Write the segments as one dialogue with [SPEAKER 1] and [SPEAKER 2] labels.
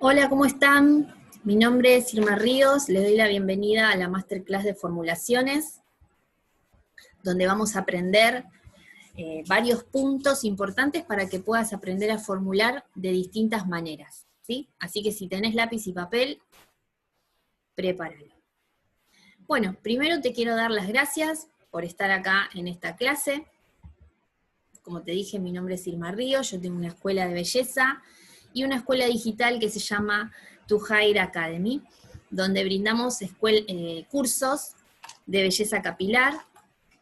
[SPEAKER 1] Hola, ¿cómo están? Mi nombre es Irma Ríos, les doy la bienvenida a la Masterclass de Formulaciones, donde vamos a aprender varios puntos importantes para que puedas aprender a formular de distintas maneras, ¿sí? Así que si tenés lápiz y papel, prepáralo. Bueno, primero te quiero dar las gracias por estar acá en esta clase. Como te dije, mi nombre es Irma Ríos, yo tengo una escuela de belleza y una escuela digital que se llama To Hire Academy, donde brindamos cursos de belleza capilar,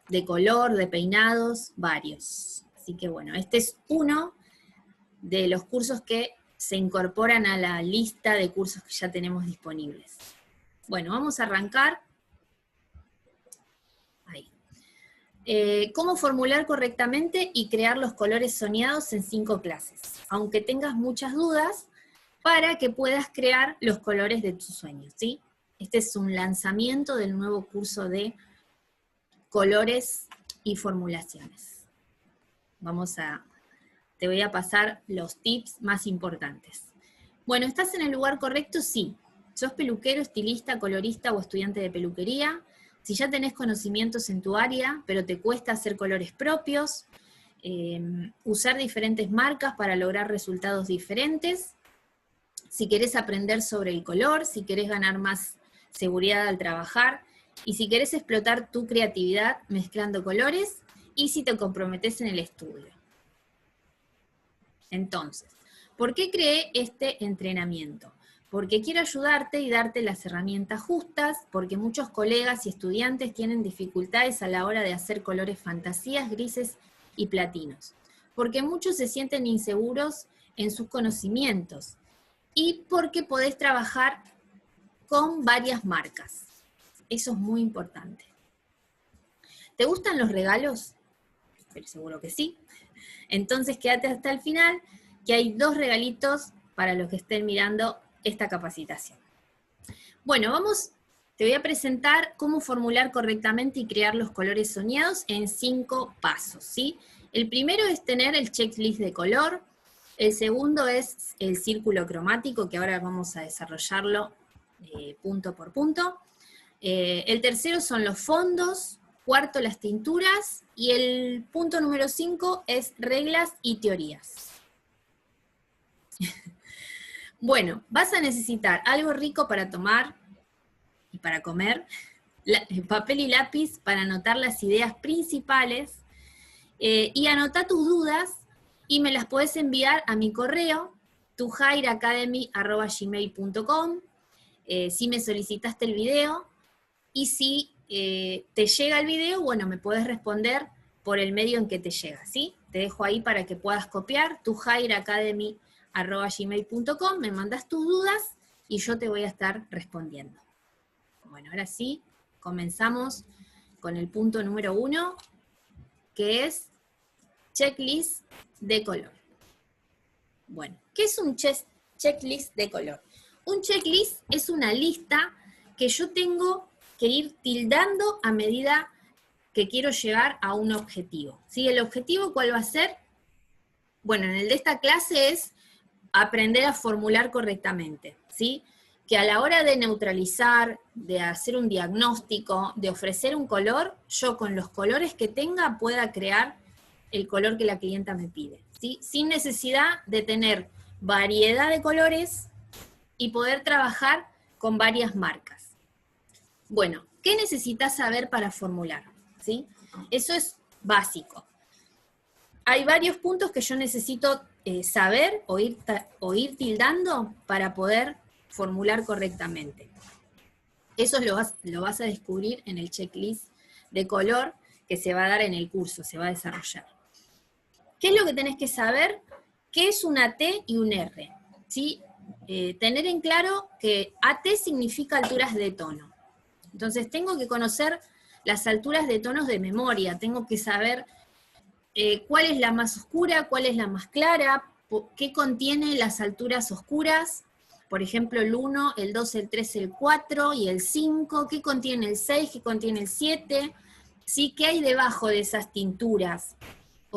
[SPEAKER 1] de color, de peinados, varios. Así que bueno, este es uno de los cursos que se incorporan a la lista de cursos que ya tenemos disponibles. Bueno, vamos a arrancar. Ahí. Cómo formular correctamente y crear los colores soñados en 5 clases, aunque tengas muchas dudas, para que puedas crear los colores de tus sueños, ¿sí? Este es un lanzamiento del nuevo curso de colores y formulaciones. Te voy a pasar los tips más importantes. Bueno, ¿estás en el lugar correcto? Sí. ¿Sos peluquero, estilista, colorista o estudiante de peluquería? Si ya tenés conocimientos en tu área, pero te cuesta hacer colores propios, usar diferentes marcas para lograr resultados diferentes, si querés aprender sobre el color, si querés ganar más seguridad al trabajar, y si querés explotar tu creatividad mezclando colores, y si te comprometés en el estudio. Entonces, ¿por qué creé este entrenamiento? Porque quiero ayudarte y darte las herramientas justas, porque muchos colegas y estudiantes tienen dificultades a la hora de hacer colores fantasías, grises y platinos. Porque muchos se sienten inseguros en sus conocimientos, y porque podés trabajar con varias marcas. Eso es muy importante. ¿Te gustan los regalos? Pero seguro que sí. Entonces quédate hasta el final, que hay 2 regalitos para los que estén mirando esta capacitación. Bueno, te voy a presentar cómo formular correctamente y crear los colores soñados en 5 pasos, ¿sí? El primero es tener el checklist de color. El segundo es el círculo cromático, que ahora vamos a desarrollarlo punto por punto. El tercero son los fondos. Cuarto, las tinturas. Y el punto número 5 es reglas y teorías. Bueno, vas a necesitar algo rico para tomar y para comer, papel y lápiz para anotar las ideas principales, y anota tus dudas y me las podés enviar a mi correo, tuhireacademy@gmail.com, si me solicitaste el video, y si te llega el video, bueno, me podés responder por el medio en que te llega, ¿sí? Te dejo ahí para que puedas copiar, tuhireacademy@gmail.com, me mandás tus dudas y yo te voy a estar respondiendo. Bueno, ahora sí, comenzamos con el punto número 1, que es checklist de color. Bueno, ¿qué es un checklist de color? Un checklist es una lista que yo tengo que ir tildando a medida que quiero llegar a un objetivo, ¿sí? ¿El objetivo cuál va a ser? Bueno, en el de esta clase es aprender a formular correctamente, ¿sí? Que a la hora de neutralizar, de hacer un diagnóstico, de ofrecer un color, yo con los colores que tenga pueda crear el color que la clienta me pide, ¿sí? Sin necesidad de tener variedad de colores y poder trabajar con varias marcas. Bueno, ¿qué necesitas saber para formular? ¿Sí? Eso es básico. Hay varios puntos que yo necesito saber o ir tildando para poder formular correctamente. Eso lo vas a descubrir en el checklist de color que se va a dar en el curso, se va a desarrollar. ¿Qué es lo que tenés que saber? ¿Qué es una T y un R? ¿Sí? Tener en claro que AT significa alturas de tono. Entonces tengo que conocer las alturas de tonos de memoria, tengo que saber cuál es la más oscura, cuál es la más clara, qué contiene las alturas oscuras, por ejemplo el 1, el 2, el 3, el 4 y el 5, qué contiene el 6, qué contiene el 7, ¿sí? ¿Qué hay debajo de esas tinturas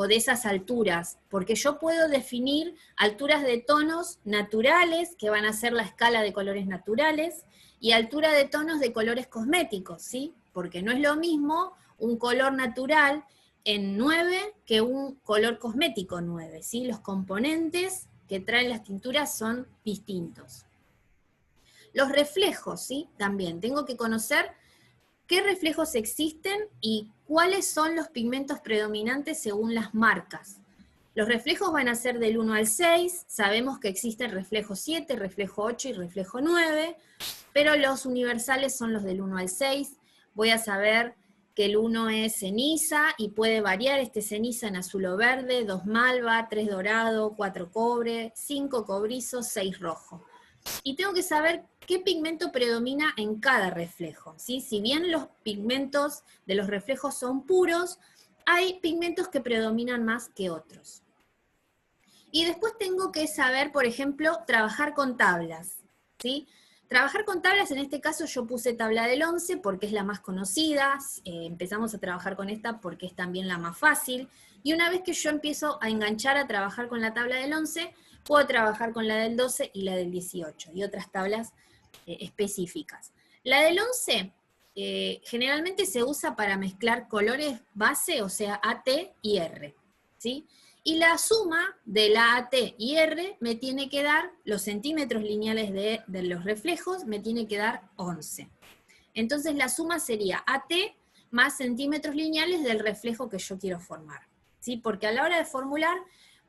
[SPEAKER 1] o de esas alturas, porque yo puedo definir alturas de tonos naturales, que van a ser la escala de colores naturales, y altura de tonos de colores cosméticos, ¿sí? Porque no es lo mismo un color natural en 9 que un color cosmético 9, ¿sí? Los componentes que traen las tinturas son distintos. Los reflejos, ¿sí? También tengo que conocer qué reflejos existen y cuáles son los pigmentos predominantes según las marcas. Los reflejos van a ser del 1 al 6, sabemos que existen reflejo 7, reflejo 8 y reflejo 9, pero los universales son los del 1 al 6. Voy a saber que el 1 es ceniza y puede variar este ceniza en azul o verde, 2 malva, 3 dorado, 4 cobre, 5 cobrizo, 6 rojo. Y tengo que saber qué pigmento predomina en cada reflejo, ¿sí? Si bien los pigmentos de los reflejos son puros, hay pigmentos que predominan más que otros. Y después tengo que saber, por ejemplo, trabajar con tablas, ¿sí? Trabajar con tablas, en este caso yo puse tabla del 11 porque es la más conocida, empezamos a trabajar con esta porque es también la más fácil, y una vez que yo empiezo a enganchar a trabajar con la tabla del 11, puedo trabajar con la del 12 y la del 18, y otras tablas específicas. La del 11 generalmente se usa para mezclar colores base, o sea, AT y R, ¿sí? Y la suma de la AT y R me tiene que dar, los centímetros lineales de los reflejos, me tiene que dar 11. Entonces la suma sería AT más centímetros lineales del reflejo que yo quiero formar, ¿sí? Porque a la hora de formular,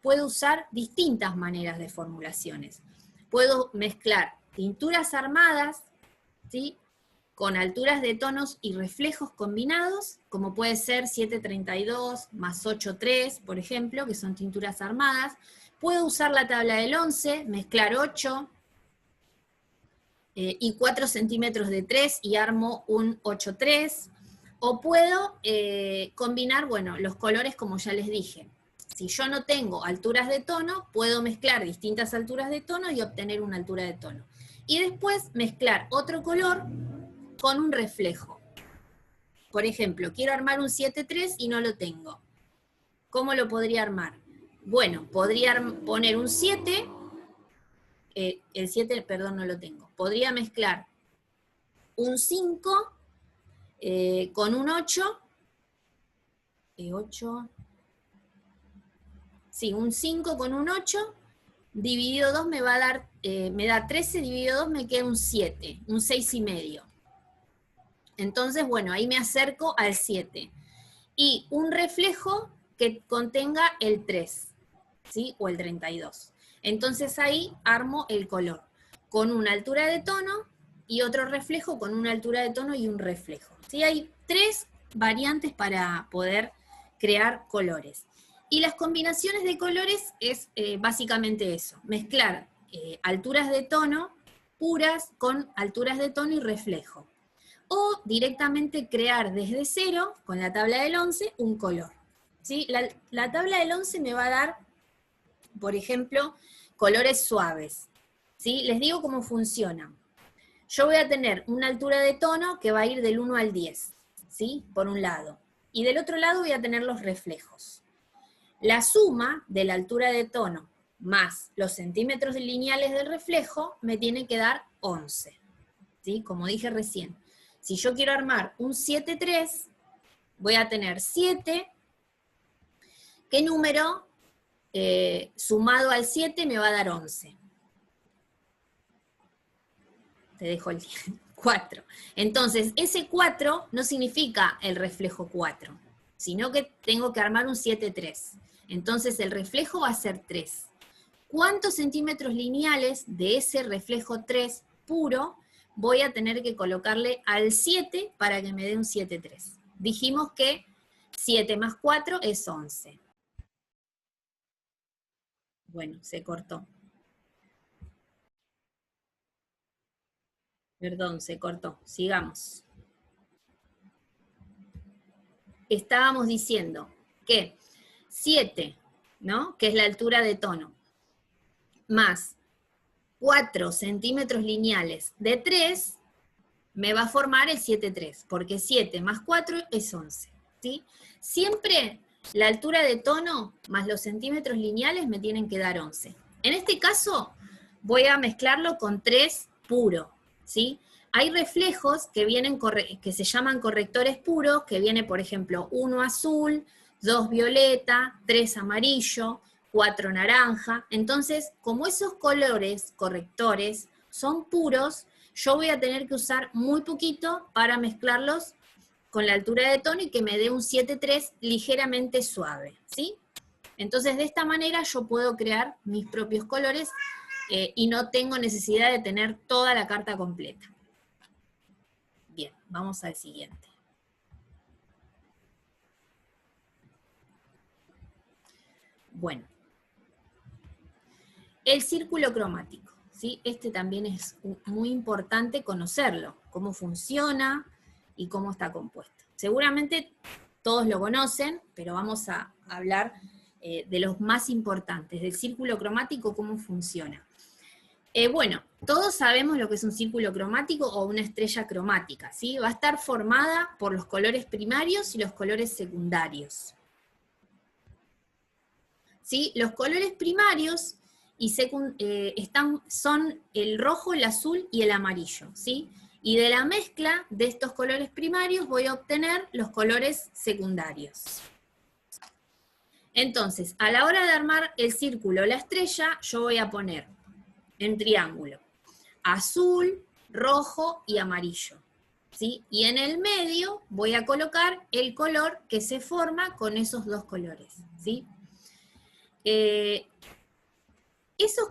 [SPEAKER 1] puedo usar distintas maneras de formulaciones. Puedo mezclar tinturas armadas, ¿sí?, con alturas de tonos y reflejos combinados, como puede ser 732 más 83, por ejemplo, que son tinturas armadas. Puedo usar la tabla del 11, mezclar 8 y 4 centímetros de 3 y armo un 8-3. O puedo combinar, bueno, los colores como ya les dije. Si yo no tengo alturas de tono, puedo mezclar distintas alturas de tono y obtener una altura de tono. Y después mezclar otro color con un reflejo. Por ejemplo, quiero armar un 7-3 y no lo tengo. ¿Cómo lo podría armar? Bueno, podría poner un 7, el 7, perdón, no lo tengo. Podría mezclar un 5 con un 8, 8, sí, un 5 con un 8, dividido 2 me va a dar, me da 13, dividido 2 me queda un 7, un 6,5. Entonces, bueno, ahí me acerco al 7. Y un reflejo que contenga el 3, ¿sí? O el 32. Entonces ahí armo el color, con una altura de tono y otro reflejo con una altura de tono y un reflejo. ¿Sí? Hay 3 variantes para poder crear colores. Y las combinaciones de colores es básicamente eso, mezclar alturas de tono puras con alturas de tono y reflejo. O directamente crear desde cero, con la tabla del 11, un color. ¿Sí? La tabla del 11 me va a dar, por ejemplo, colores suaves. ¿Sí? Les digo cómo funciona. Yo voy a tener una altura de tono que va a ir del 1 al 10, ¿sí? Por un lado. Y del otro lado voy a tener los reflejos. La suma de la altura de tono más los centímetros lineales del reflejo me tiene que dar 11. ¿Sí? Como dije recién. Si yo quiero armar un 7-3, voy a tener 7, ¿qué número sumado al 7 me va a dar 11? Te dejo el 4. Entonces, ese 4 no significa el reflejo 4, sino que tengo que armar un 7-3. Entonces, el reflejo va a ser 3. ¿Cuántos centímetros lineales de ese reflejo 3 puro voy a tener que colocarle al 7 para que me dé un 7-3? Dijimos que 7 más 4 es 11. Bueno, se cortó. Perdón, se cortó. Sigamos. Estábamos diciendo que 7, ¿no?, que es la altura de tono, más 4 centímetros lineales de 3, me va a formar el 7-3, porque 7 más 4 es 11, ¿sí? Siempre la altura de tono más los centímetros lineales me tienen que dar 11. En este caso, voy a mezclarlo con 3 puro, ¿sí? Hay reflejos que que se llaman correctores puros, que viene, por ejemplo, 1 azul, 2 violeta, 3 amarillo, 4 naranja. Entonces, como esos colores correctores son puros, yo voy a tener que usar muy poquito para mezclarlos con la altura de tono y que me dé un 7-3 ligeramente suave, ¿sí? Entonces, de esta manera yo puedo crear mis propios colores y no tengo necesidad de tener toda la carta completa. Bien, vamos al siguiente. Bueno, el círculo cromático, ¿sí? Este también es muy importante conocerlo, cómo funciona y cómo está compuesto. Seguramente todos lo conocen, pero vamos a hablar de los más importantes, del círculo cromático, cómo funciona. Bueno, todos sabemos lo que es un círculo cromático o una estrella cromática, ¿sí? Va a estar formada por los colores primarios y los colores secundarios. ¿Sí? Los colores primarios son el rojo, el azul y el amarillo, ¿sí? Y de la mezcla de estos colores primarios voy a obtener los colores secundarios. Entonces, a la hora de armar el círculo o la estrella, yo voy a poner en triángulo azul, rojo y amarillo, ¿sí? Y en el medio voy a colocar el color que se forma con esos dos colores, ¿sí? Esos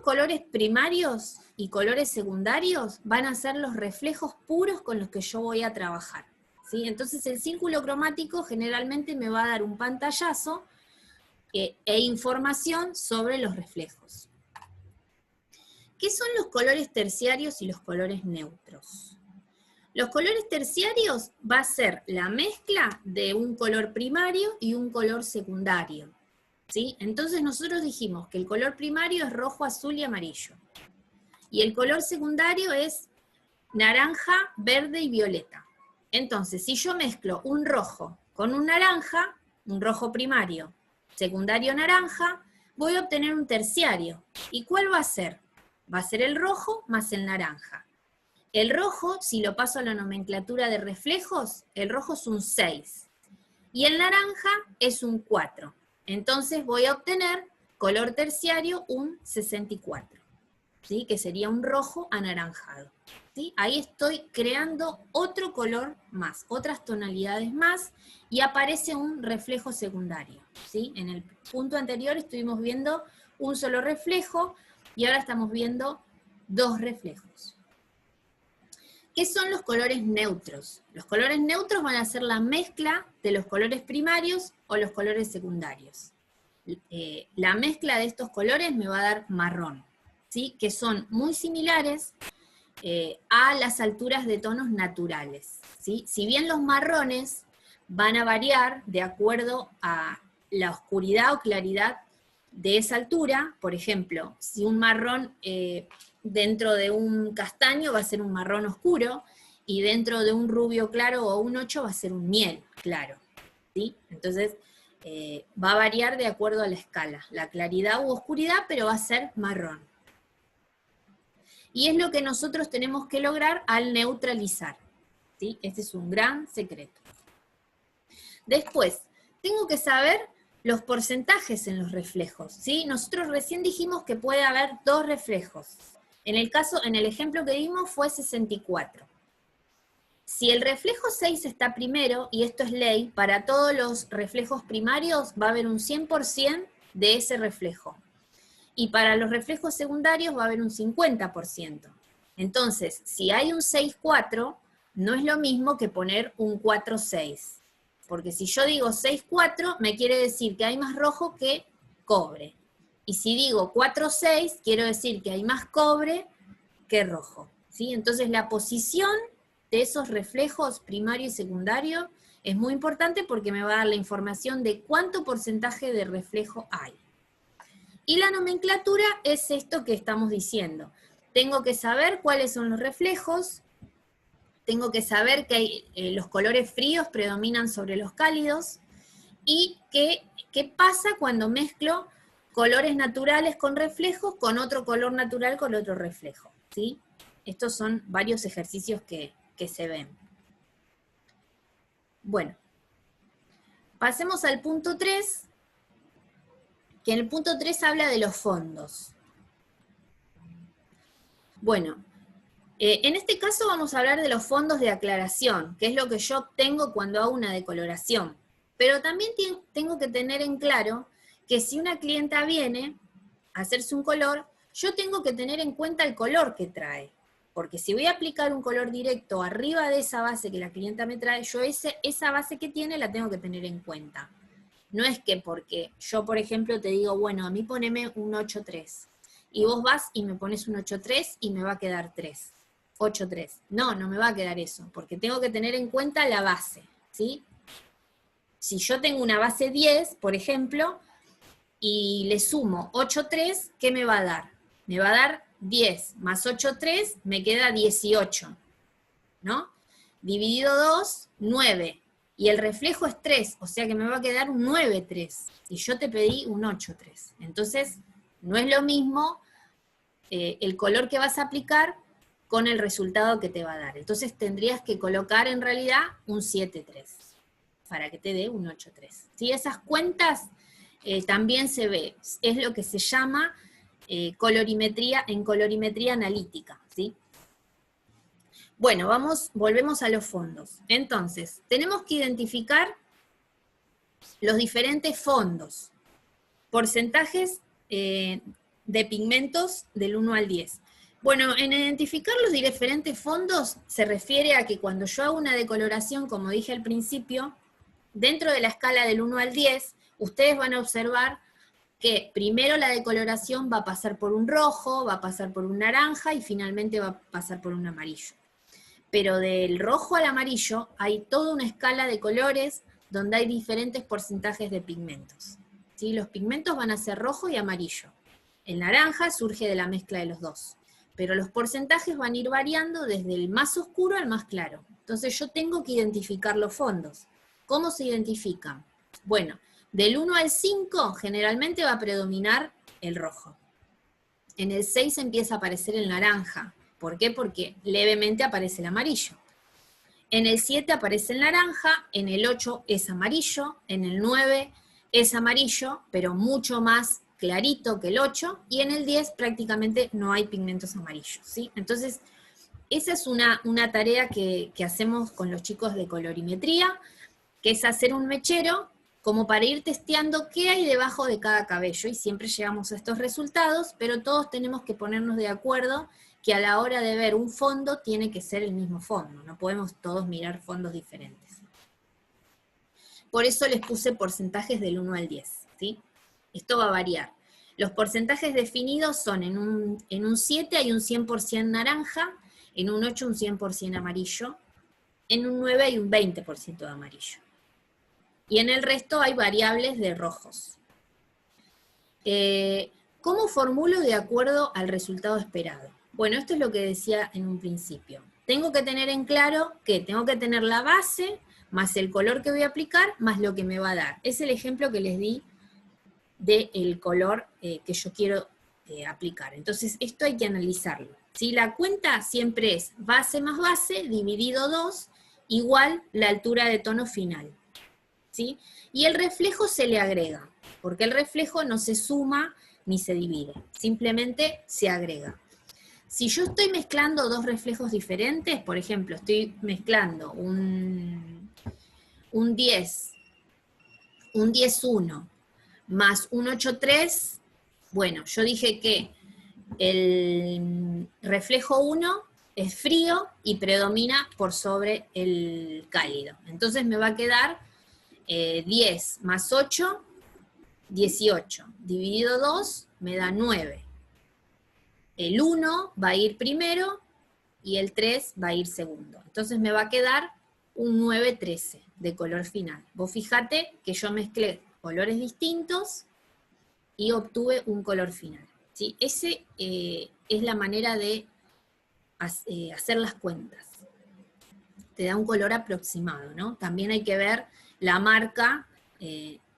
[SPEAKER 1] colores primarios y colores secundarios van a ser los reflejos puros con los que yo voy a trabajar, ¿sí? Entonces el círculo cromático generalmente me va a dar un pantallazo e información sobre los reflejos. ¿Qué son los colores terciarios y los colores neutros? Los colores terciarios va a ser la mezcla de un color primario y un color secundario, ¿sí? Entonces nosotros dijimos que el color primario es rojo, azul y amarillo. Y el color secundario es naranja, verde y violeta. Entonces, si yo mezclo un rojo con un naranja, un rojo primario, secundario naranja, voy a obtener un terciario. ¿Y cuál va a ser? Va a ser el rojo más el naranja. El rojo, si lo paso a la nomenclatura de reflejos, el rojo es un 6. Y el naranja es un 4. Entonces voy a obtener color terciario un 64, ¿sí? Que sería un rojo anaranjado, ¿sí? Ahí estoy creando otro color más, otras tonalidades más, y aparece un reflejo secundario, ¿sí? En el punto anterior estuvimos viendo un solo reflejo, y ahora estamos viendo dos reflejos. ¿Qué son los colores neutros? Los colores neutros van a ser la mezcla de los colores primarios o los colores secundarios. La mezcla de estos colores me va a dar marrón, ¿sí? Que son muy similares a las alturas de tonos naturales, ¿sí? Si bien los marrones van a variar de acuerdo a la oscuridad o claridad de esa altura, por ejemplo, si un marrón dentro de un castaño va a ser un marrón oscuro, y dentro de un rubio claro o un 8 va a ser un miel claro, ¿sí? Entonces va a variar de acuerdo a la escala, la claridad u oscuridad, pero va a ser marrón. Y es lo que nosotros tenemos que lograr al neutralizar, ¿sí? Este es un gran secreto. Después, tengo que saber los porcentajes en los reflejos, ¿sí? Nosotros recién dijimos que puede haber dos reflejos. En el ejemplo que dimos fue 64. Si el reflejo 6 está primero, y esto es ley, para todos los reflejos primarios va a haber un 100% de ese reflejo. Y para los reflejos secundarios va a haber un 50%. Entonces, si hay un 6-4, no es lo mismo que poner un 4-6. Porque si yo digo 6-4, me quiere decir que hay más rojo que cobre. Y si digo 4-6, quiero decir que hay más cobre que rojo, ¿sí? Entonces la posición de esos reflejos primario y secundario es muy importante porque me va a dar la información de cuánto porcentaje de reflejo hay. Y la nomenclatura es esto que estamos diciendo. Tengo que saber cuáles son los reflejos, tengo que saber que los colores fríos predominan sobre los cálidos, y que ¿qué pasa cuando mezclo colores naturales con reflejos con otro color natural con otro reflejo? ¿Sí? Estos son varios ejercicios que se ven. Bueno, pasemos al punto 3, que en el punto 3 habla de los fondos. Bueno, en este caso vamos a hablar de los fondos de aclaración, que es lo que yo obtengo cuando hago una decoloración. Pero también tengo que tener en claro que si una clienta viene a hacerse un color, yo tengo que tener en cuenta el color que trae. Porque si voy a aplicar un color directo arriba de esa base que la clienta me trae, yo esa base que tiene la tengo que tener en cuenta. No es que porque yo, por ejemplo, te digo, bueno, a mí poneme un 8-3, y vos vas y me pones un 8-3 y me va a quedar 3. 8-3. No, no me va a quedar eso, porque tengo que tener en cuenta la base, ¿sí? Si yo tengo una base 10, por ejemplo, y le sumo 8-3, ¿qué me va a dar? Me va a dar 10 más 8-3, me queda 18, ¿no? Dividido 2, 9. Y el reflejo es 3, o sea que me va a quedar un 9-3. Y yo te pedí un 8-3. Entonces, no es lo mismo el color que vas a aplicar con el resultado que te va a dar. Entonces tendrías que colocar en realidad un 7-3 para que te dé un 8-3. ¿Sí? Esas cuentas también se ve, es lo que se llama colorimetría analítica, ¿sí? Bueno, volvemos a los fondos. Entonces, tenemos que identificar los diferentes fondos, porcentajes de pigmentos del 1 al 10. Bueno, en identificar los diferentes fondos se refiere a que cuando yo hago una decoloración, como dije al principio, dentro de la escala del 1 al 10, ustedes van a observar que primero la decoloración va a pasar por un rojo, va a pasar por un naranja y finalmente va a pasar por un amarillo. Pero del rojo al amarillo hay toda una escala de colores donde hay diferentes porcentajes de pigmentos. ¿Sí? Los pigmentos van a ser rojo y amarillo. El naranja surge de la mezcla de los dos. Pero los porcentajes van a ir variando desde el más oscuro al más claro. Entonces yo tengo que identificar los fondos. ¿Cómo se identifican? Bueno, del 1 al 5 generalmente va a predominar el rojo. En el 6 empieza a aparecer el naranja. ¿Por qué? Porque levemente aparece el amarillo. En el 7 aparece el naranja, en el 8 es amarillo, en el 9 es amarillo, pero mucho más clarito que el 8, y en el 10 prácticamente no hay pigmentos amarillos, ¿sí? Entonces, esa es una tarea que hacemos con los chicos de colorimetría, que es hacer un mechero como para ir testeando qué hay debajo de cada cabello, y siempre llegamos a estos resultados, pero todos tenemos que ponernos de acuerdo que a la hora de ver un fondo tiene que ser el mismo fondo, no podemos todos mirar fondos diferentes. Por eso les puse porcentajes del 1 al 10, ¿sí? Esto va a variar. Los porcentajes definidos son en un 7 hay un 100% naranja, en un 8 un 100% amarillo, en un 9 hay un 20% de amarillo. Y en el resto hay variables de rojos. ¿Cómo formulo de acuerdo al resultado esperado? Bueno, esto es lo que decía en un principio. Tengo que tener en claro que tengo que tener la base, más el color que voy a aplicar, más lo que me va a dar. Es el ejemplo que les di del color que yo quiero aplicar. Entonces, esto hay que analizarlo. ¿Sí? La cuenta siempre es base más base, dividido 2, igual la altura de tono final. ¿Sí? Y el reflejo se le agrega, porque el reflejo no se suma ni se divide, simplemente se agrega. Si yo estoy mezclando dos reflejos diferentes, por ejemplo, estoy mezclando un 10, un 10-1 más un 8-3, bueno, yo dije que el reflejo 1 es frío y predomina por sobre el cálido. Entonces me va a quedar 10 más 8, 18. Dividido 2 me da 9. El 1 va a ir primero y el 3 va a ir segundo. Entonces me va a quedar un 9-13 de color final. Vos fijate que yo mezclé colores distintos y obtuve un color final. ¿Sí? Ese es la manera de hacer las cuentas. Te da un color aproximado, ¿no? También hay que ver la marca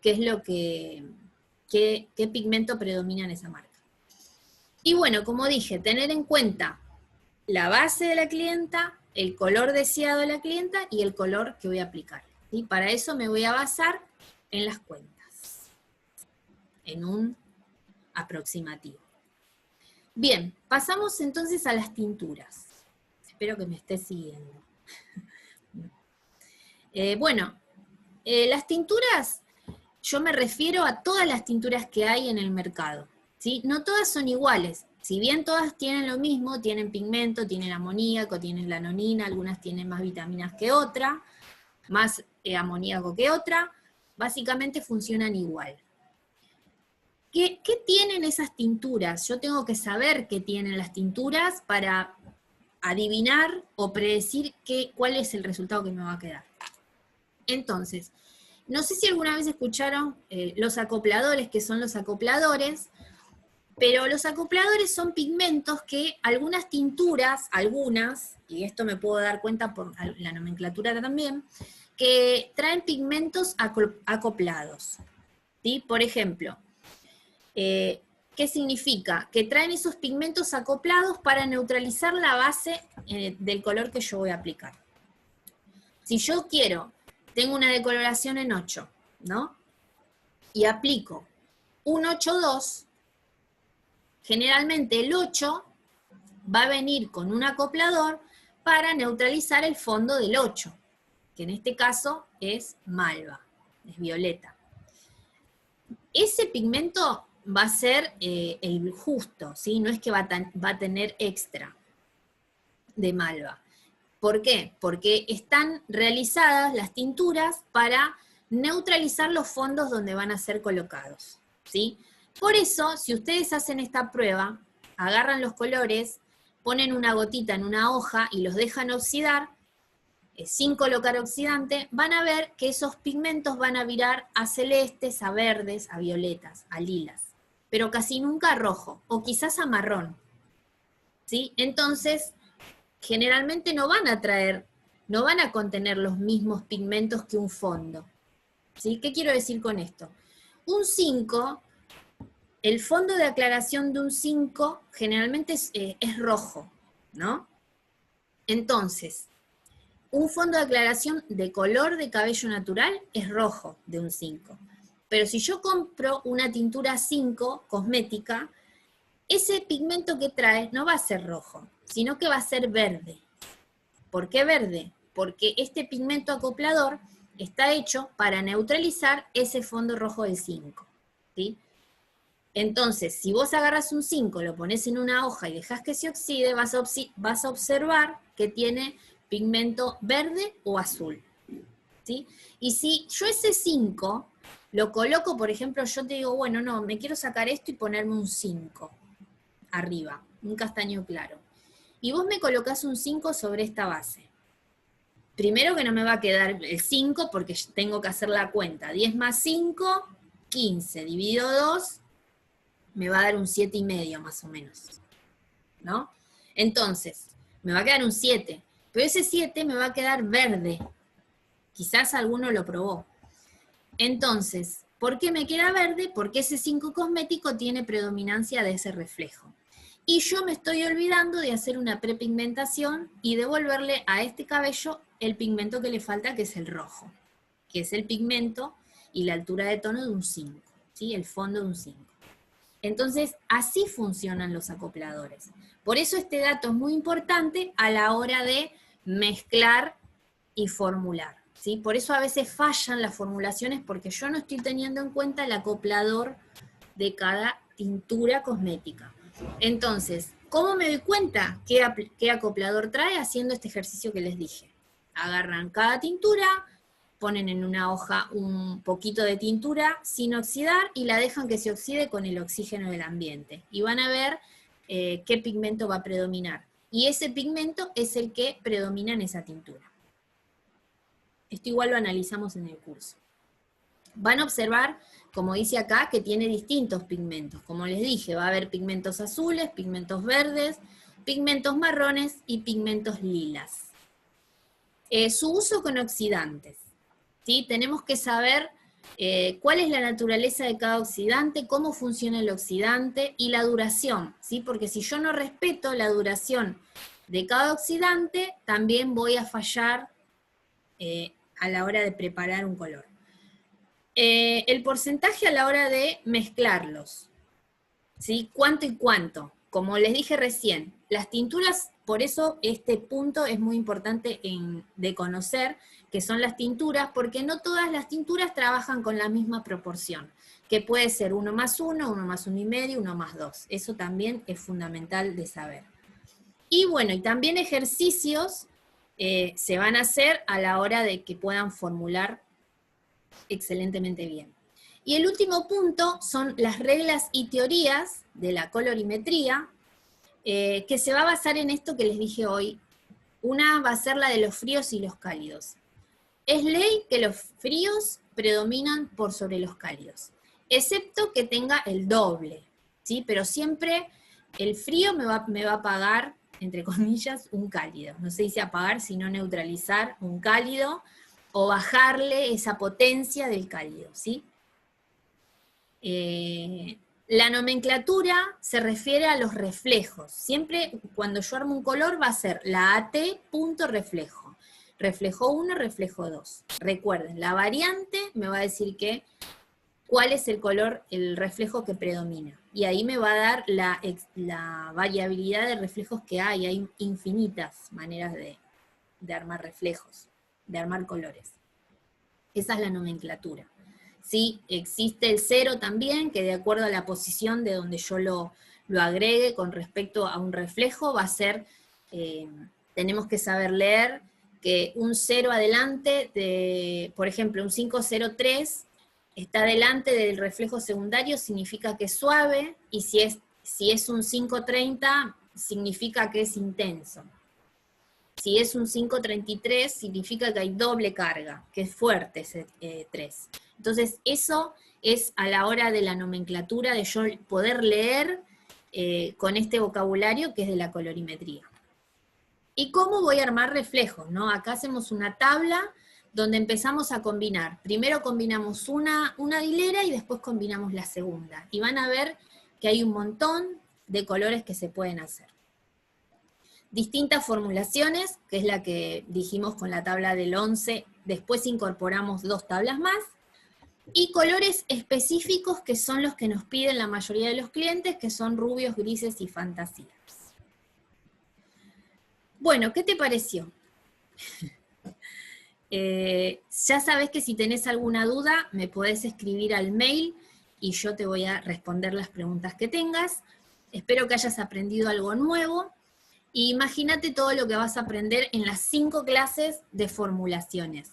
[SPEAKER 1] qué es lo qué pigmento predomina en esa marca. Y bueno, como dije, tener en cuenta la base de la clienta, el color deseado de la clienta y el color que voy a aplicar. ¿Sí? Para eso me voy a basar en las cuentas, en un aproximativo. Bien, pasamos entonces a las tinturas. Espero que me esté siguiendo. Las tinturas, yo me refiero a todas las tinturas que hay en el mercado, ¿sí? No todas son iguales. Si bien todas tienen lo mismo, tienen pigmento, tienen amoníaco, tienen lanolina, algunas tienen más vitaminas que otra, más amoníaco que otra, básicamente funcionan igual. ¿Qué tienen esas tinturas? Yo tengo que saber qué tienen las tinturas para adivinar o predecir cuál es el resultado que me va a quedar. Entonces, no sé si alguna vez escucharon los acopladores, que son los acopladores, pero los acopladores son pigmentos que algunas tinturas, y esto me puedo dar cuenta por la nomenclatura también, que traen pigmentos acoplados. ¿Sí? Por ejemplo, ¿qué significa? Que traen esos pigmentos acoplados para neutralizar la base del color que yo voy a aplicar. Si yo tengo una decoloración en 8, ¿no? Y aplico un 8-2, generalmente el 8 va a venir con un acoplador para neutralizar el fondo del 8, que en este caso es malva, es violeta. Ese pigmento va a ser el justo, ¿sí? No es que va a tener extra de malva. ¿Por qué? Porque están realizadas las tinturas para neutralizar los fondos donde van a ser colocados, ¿sí? Por eso, si ustedes hacen esta prueba, agarran los colores, ponen una gotita en una hoja y los dejan oxidar, sin colocar oxidante, van a ver que esos pigmentos van a virar a celestes, a verdes, a violetas, a lilas, pero casi nunca a rojo, o quizás a marrón, ¿sí? Entonces, generalmente no van a contener los mismos pigmentos que un fondo, ¿sí? ¿Qué quiero decir con esto? Un 5, el fondo de aclaración de un 5 generalmente es rojo, ¿no? Entonces, un fondo de aclaración de color de cabello natural es rojo de un 5. Pero si yo compro una tintura 5 cosmética, ese pigmento que trae no va a ser rojo, sino que va a ser verde. ¿Por qué verde? Porque este pigmento acoplador está hecho para neutralizar ese fondo rojo del 5, ¿sí? Entonces, si vos agarras un 5, lo pones en una hoja y dejas que se oxide, vas a observar que tiene pigmento verde o azul, ¿sí? Y si yo ese 5 lo coloco, por ejemplo, yo te digo, bueno, no, me quiero sacar esto y ponerme un 5 arriba, un castaño claro. Y vos me colocás un 5 sobre esta base. Primero que no me va a quedar el 5 porque tengo que hacer la cuenta. 10 más 5, 15, dividido 2, me va a dar un 7,5 más o menos, ¿no? Entonces, me va a quedar un 7, pero ese 7 me va a quedar verde. Quizás alguno lo probó. Entonces, ¿por qué me queda verde? Porque ese 5 cosmético tiene predominancia de ese reflejo. Y yo me estoy olvidando de hacer una prepigmentación y devolverle a este cabello el pigmento que le falta, que es el rojo, que es el pigmento y la altura de tono de un 5, ¿sí? El fondo de un 5. Entonces, así funcionan los acopladores. Por eso este dato es muy importante a la hora de mezclar y formular, ¿sí? Por eso a veces fallan las formulaciones, porque yo no estoy teniendo en cuenta el acoplador de cada tintura cosmética. Entonces, ¿cómo me doy cuenta qué acoplador trae? Haciendo este ejercicio que les dije. Agarran cada tintura, ponen en una hoja un poquito de tintura sin oxidar y la dejan que se oxide con el oxígeno del ambiente. Y van a ver qué pigmento va a predominar. Y ese pigmento es el que predomina en esa tintura. Esto igual lo analizamos en el curso. Van a observar, como dice acá, que tiene distintos pigmentos. Como les dije, va a haber pigmentos azules, pigmentos verdes, pigmentos marrones y pigmentos lilas. Su uso con oxidantes, ¿sí? Tenemos que saber cuál es la naturaleza de cada oxidante, cómo funciona el oxidante y la duración, ¿sí? Porque si yo no respeto la duración de cada oxidante, también voy a fallar a la hora de preparar un color. El porcentaje a la hora de mezclarlos, ¿sí? ¿Cuánto y cuánto? Como les dije recién, las tinturas, por eso este punto es muy importante de conocer, que son las tinturas, porque no todas las tinturas trabajan con la misma proporción, que puede ser 1+1, 1+1,5, 1+2. Eso también es fundamental de saber. Y bueno, y también ejercicios se van a hacer a la hora de que puedan formular excelentemente bien. Y el último punto son las reglas y teorías de la colorimetría, que se va a basar en esto que les dije hoy. Una va a ser la de los fríos y los cálidos. Es ley que los fríos predominan por sobre los cálidos, excepto que tenga el doble, ¿sí? Pero siempre el frío me va a pagar, entre comillas, un cálido. No se dice apagar, sino neutralizar un cálido, o bajarle esa potencia del cálido, ¿sí? La nomenclatura se refiere a los reflejos. Siempre cuando yo armo un color va a ser la AT punto reflejo. Reflejo 1, reflejo 2. Recuerden, la variante me va a decir cuál es el color, el reflejo que predomina. Y ahí me va a dar la variabilidad de reflejos que hay. Hay infinitas maneras de armar reflejos, de armar colores. Esa es la nomenclatura. ¿Sí? Existe el 0 también, que de acuerdo a la posición de donde yo lo agregue con respecto a un reflejo, va a ser, tenemos que saber leer que un 0 adelante, por ejemplo, un 503 está delante del reflejo secundario, significa que es suave, y si es un 530, significa que es intenso. Si es un 533, significa que hay doble carga, que es fuerte ese 3. Entonces, eso es a la hora de la nomenclatura, de yo poder leer con este vocabulario que es de la colorimetría. ¿Y cómo voy a armar reflejos? ¿No? Acá hacemos una tabla donde empezamos a combinar. Primero combinamos una hilera y después combinamos la segunda. Y van a ver que hay un montón de colores que se pueden hacer. Distintas formulaciones, que es la que dijimos con la tabla del 11, después incorporamos 2 tablas más, y colores específicos que son los que nos piden la mayoría de los clientes, que son rubios, grises y fantasías. Bueno, ¿qué te pareció? Ya sabes que si tenés alguna duda, me podés escribir al mail y yo te voy a responder las preguntas que tengas. Espero que hayas aprendido algo nuevo. Y imagínate todo lo que vas a aprender en las 5 clases de formulaciones,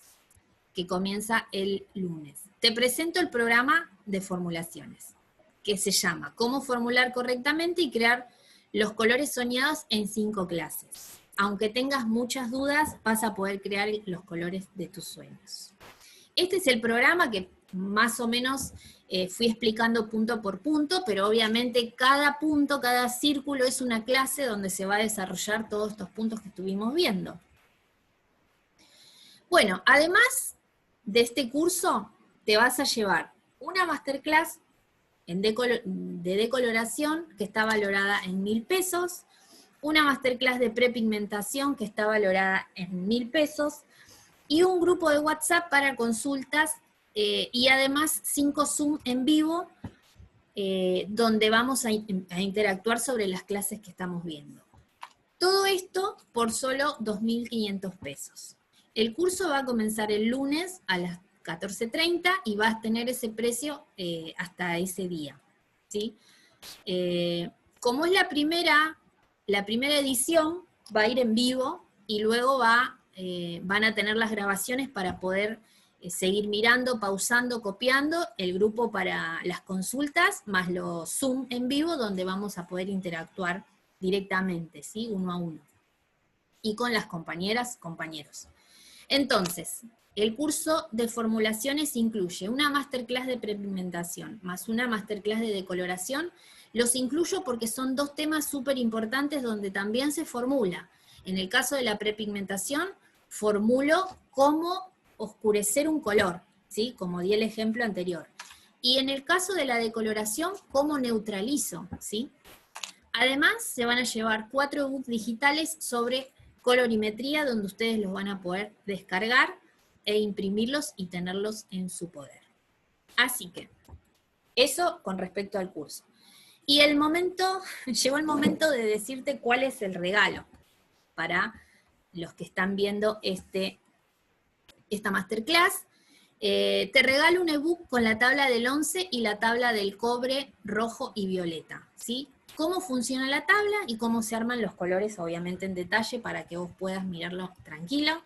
[SPEAKER 1] que comienza el lunes. Te presento el programa de formulaciones, que se llama Cómo formular correctamente y crear los colores soñados en 5 clases. Aunque tengas muchas dudas, vas a poder crear los colores de tus sueños. Este es el programa que más o menos fui explicando punto por punto, pero obviamente cada punto, cada círculo es una clase donde se va a desarrollar todos estos puntos que estuvimos viendo. Bueno, además de este curso, te vas a llevar una masterclass de decoloración que está valorada en 1.000 pesos, una masterclass de prepigmentación que está valorada en 1.000 pesos, y un grupo de WhatsApp para consultas, y además 5 Zoom en vivo, donde vamos a interactuar sobre las clases que estamos viendo. Todo esto por solo 2.500 pesos. El curso va a comenzar el lunes a las 14:30 y va a tener ese precio hasta ese día, ¿sí? Como es la primera edición, va a ir en vivo y luego van a tener las grabaciones para poder seguir mirando, pausando, copiando, el grupo para las consultas, más los Zoom en vivo, donde vamos a poder interactuar directamente, ¿sí? 1 a 1. Y con las compañeras, compañeros. Entonces, el curso de formulaciones incluye una masterclass de prepigmentación, más una masterclass de decoloración. Los incluyo porque son 2 temas súper importantes donde también se formula. En el caso de la prepigmentación, formulo cómo oscurecer un color, ¿sí? Como di el ejemplo anterior. Y en el caso de la decoloración, ¿cómo neutralizo? ¿Sí? Además, se van a llevar 4 ebooks digitales sobre colorimetría, donde ustedes los van a poder descargar e imprimirlos y tenerlos en su poder. Así que, eso con respecto al curso. Y llegó el momento de decirte cuál es el regalo para los que están viendo esta masterclass. Te regalo un ebook con la tabla del 11 y la tabla del cobre rojo y violeta, ¿sí? Cómo funciona la tabla y cómo se arman los colores, obviamente en detalle, para que vos puedas mirarlo tranquilo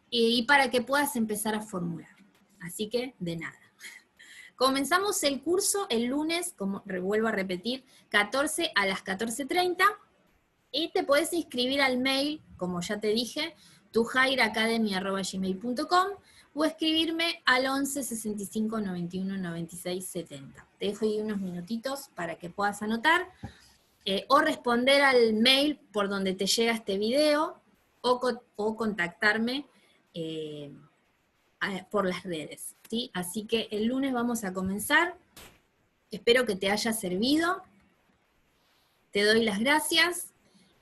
[SPEAKER 1] y para que puedas empezar a formular. Así que, de nada. Comenzamos el curso el lunes, como vuelvo a repetir, 14 a las 14:30, y te podés inscribir al mail, como ya te dije, tujairacademy@gmail.com, o escribirme al 11 65 91 96 70. Te dejo ahí unos minutitos para que puedas anotar, o responder al mail por donde te llega este video, o contactarme por las redes, ¿sí? Así que el lunes vamos a comenzar. Espero que te haya servido. Te doy las gracias.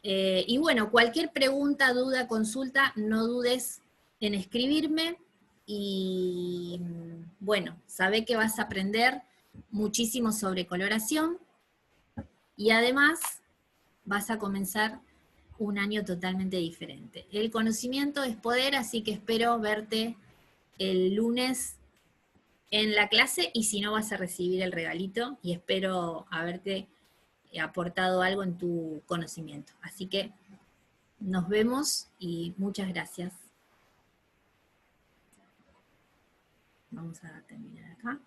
[SPEAKER 1] Y bueno, cualquier pregunta, duda, consulta, no dudes en escribirme. Y bueno, sabé que vas a aprender muchísimo sobre coloración. Y además vas a comenzar un año totalmente diferente. El conocimiento es poder, así que espero verte el lunes en la clase, y si no vas a recibir el regalito, y espero haberte aportado algo en tu conocimiento. Así que nos vemos y muchas gracias. Vamos a terminar acá.